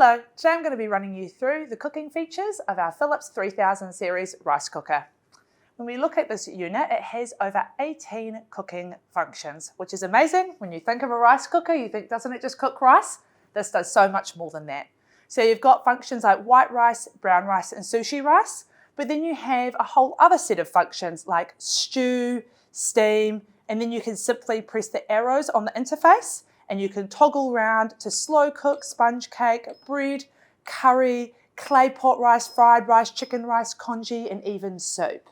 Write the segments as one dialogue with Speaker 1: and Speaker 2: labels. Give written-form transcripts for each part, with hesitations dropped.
Speaker 1: Hello, today I'm going to be running you through the cooking features of our Philips 3000 series rice cooker. When we look at this unit, it has over 18 cooking functions, which is amazing. When you think of a rice cooker, you think, doesn't it just cook rice? This does so much more than that. So you've got functions like white rice, brown rice, and sushi rice, but then you have a whole other set of functions like stew, steam, and then you can simply press the arrows on the interface and you can toggle around to slow cook, sponge cake, bread, curry, clay pot rice, fried rice, chicken rice, congee, and even soup.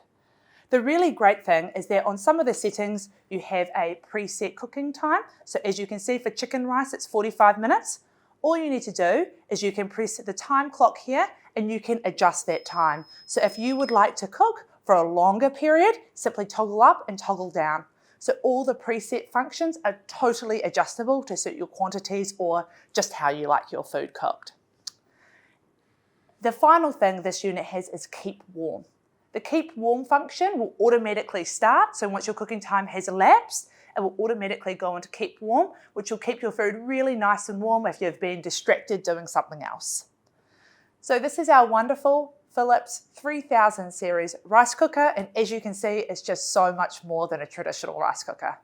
Speaker 1: The really great thing is that on some of the settings, you have a preset cooking time. So as you can see for chicken rice, it's 45 minutes. All you need to do is you can press the time clock here and you can adjust that time. So if you would like to cook for a longer period, simply toggle up and toggle down. So all the preset functions are totally adjustable to suit your quantities or just how you like your food cooked. The final thing this unit has is keep warm. The keep warm function will automatically start, so once your cooking time has elapsed, it will automatically go into keep warm, which will keep your food really nice and warm if you've been distracted doing something else. So this is our wonderful Philips 3000 series rice cooker, and as you can see, it's just so much more than a traditional rice cooker.